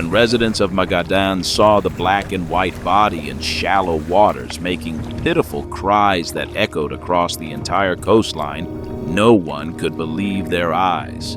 When residents of Magadan saw the black and white body in shallow waters making pitiful cries that echoed across the entire coastline, no one could believe their eyes.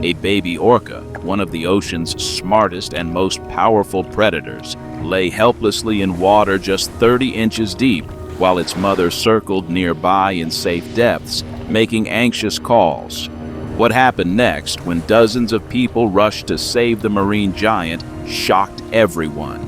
A baby orca, one of the ocean's smartest and most powerful predators, lay helplessly in water just 30 inches deep, while its mother circled nearby in safe depths, making anxious calls. What happened next, when dozens of people rushed to save the marine giant, shocked everyone.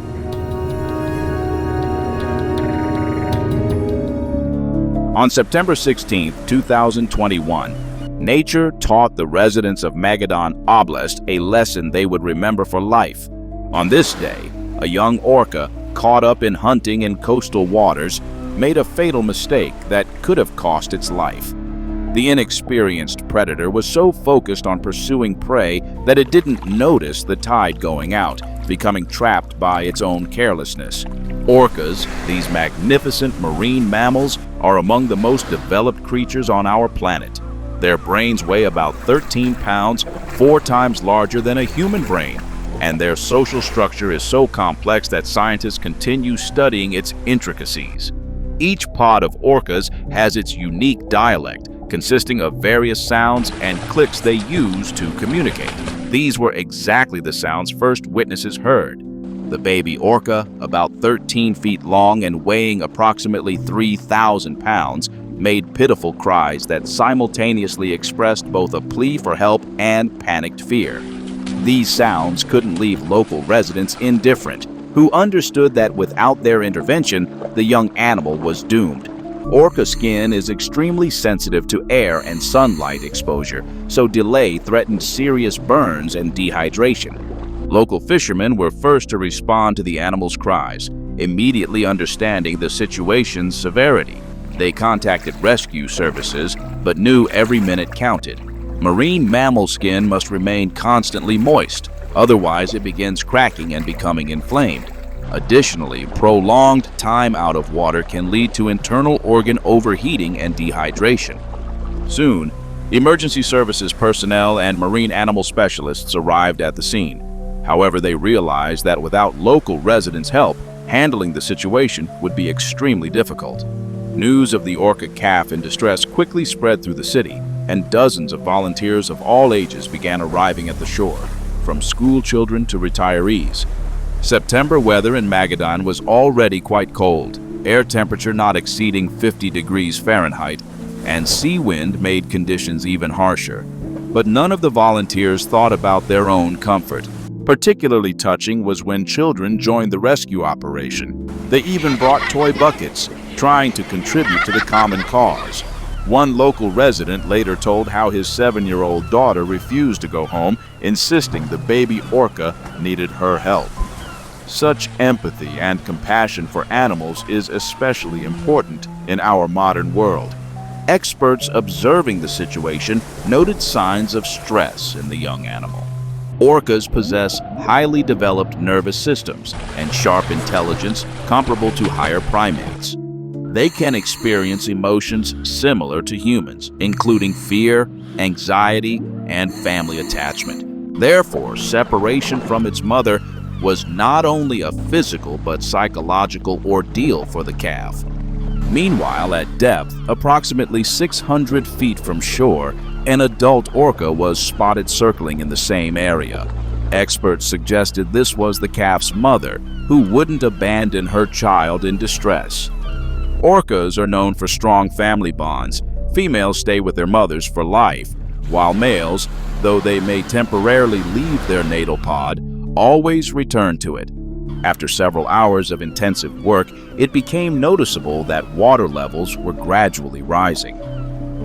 On September 16, 2021, nature taught the residents of Magadan Oblast a lesson they would remember for life. On this day, a young orca, caught up in hunting in coastal waters, made a fatal mistake that could have cost its life. The inexperienced predator was so focused on pursuing prey that it didn't notice the tide going out, becoming trapped by its own carelessness. Orcas, these magnificent marine mammals, are among the most developed creatures on our planet. Their brains weigh about 13 pounds, 4 times larger than a human brain, and their social structure is so complex that scientists continue studying its intricacies. Each pod of orcas has its unique dialect, consisting of various sounds and clicks they use to communicate. These were exactly the sounds first witnesses heard. The baby orca, about 13 feet long and weighing approximately 3,000 pounds, made pitiful cries that simultaneously expressed both a plea for help and panicked fear. These sounds couldn't leave local residents indifferent, who understood that without their intervention, the young animal was doomed. Orca skin is extremely sensitive to air and sunlight exposure, so delay threatened serious burns and dehydration. Local fishermen were first to respond to the animal's cries, immediately understanding the situation's severity. They contacted rescue services, but knew every minute counted. Marine mammal skin must remain constantly moist, otherwise it begins cracking and becoming inflamed. Additionally, prolonged time out of water can lead to internal organ overheating and dehydration. Soon, emergency services personnel and marine animal specialists arrived at the scene. However, they realized that without local residents' help, handling the situation would be extremely difficult. News of the orca calf in distress quickly spread through the city, and dozens of volunteers of all ages began arriving at the shore, from school children to retirees. September weather in Magadan was already quite cold, air temperature not exceeding 50 degrees Fahrenheit, and sea wind made conditions even harsher. But none of the volunteers thought about their own comfort. Particularly touching was when children joined the rescue operation. They even brought toy buckets, trying to contribute to the common cause. One local resident later told how his 7-year-old daughter refused to go home, insisting the baby orca needed her help. Such empathy and compassion for animals is especially important in our modern world. Experts observing the situation noted signs of stress in the young animal. Orcas possess highly developed nervous systems and sharp intelligence comparable to higher primates. They can experience emotions similar to humans, including fear, anxiety, and family attachment. Therefore, separation from its mother was not only a physical but psychological ordeal for the calf. Meanwhile, at depth, approximately 600 feet from shore, an adult orca was spotted circling in the same area. Experts suggested this was the calf's mother, who wouldn't abandon her child in distress. Orcas are known for strong family bonds. Females stay with their mothers for life, while males, though they may temporarily leave their natal pod, always return to it. After several hours of intensive work, it became noticeable that water levels were gradually rising.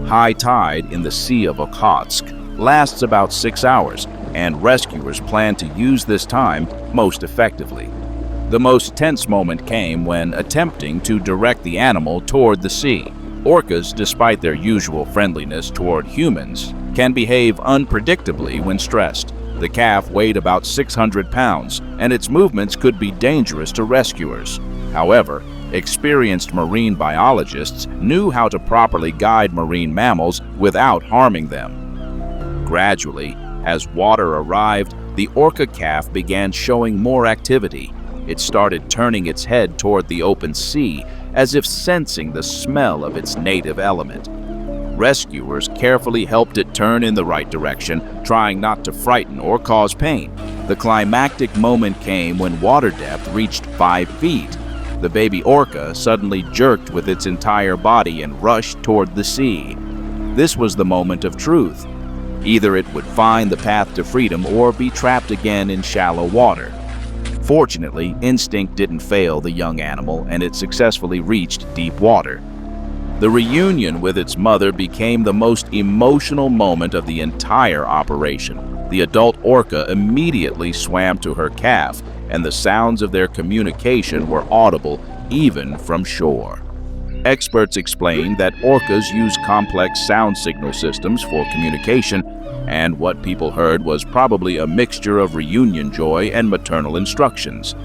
High tide in the Sea of Okhotsk lasts about 6 hours, and rescuers plan to use this time most effectively. The most tense moment came when attempting to direct the animal toward the sea. Orcas, despite their usual friendliness toward humans, can behave unpredictably when stressed. The calf weighed about 600 pounds, and its movements could be dangerous to rescuers. However, experienced marine biologists knew how to properly guide marine mammals without harming them. Gradually, as water arrived, the orca calf began showing more activity. It started turning its head toward the open sea, as if sensing the smell of its native element. Rescuers carefully helped it turn in the right direction, trying not to frighten or cause pain. The climactic moment came when water depth reached 5 feet. The baby orca suddenly jerked with its entire body and rushed toward the sea. This was the moment of truth. Either it would find the path to freedom or be trapped again in shallow water. Fortunately, instinct didn't fail the young animal, and it successfully reached deep water. The reunion with its mother became the most emotional moment of the entire operation. The adult orca immediately swam to her calf, and the sounds of their communication were audible even from shore. Experts explain that orcas use complex sound signal systems for communication, and what people heard was probably a mixture of reunion joy and maternal instructions.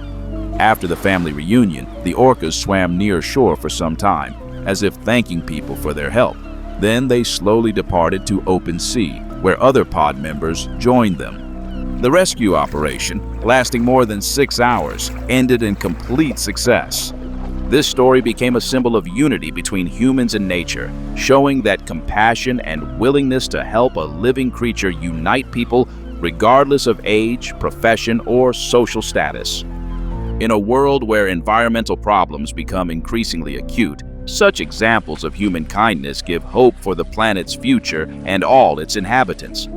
After the family reunion, the orcas swam near shore for some time, as if thanking people for their help. Then they slowly departed to open sea, where other pod members joined them. The rescue operation, lasting more than 6 hours, ended in complete success. This story became a symbol of unity between humans and nature, showing that compassion and willingness to help a living creature unite people regardless of age, profession, or social status. In a world where environmental problems become increasingly acute, such examples of human kindness give hope for the planet's future and all its inhabitants.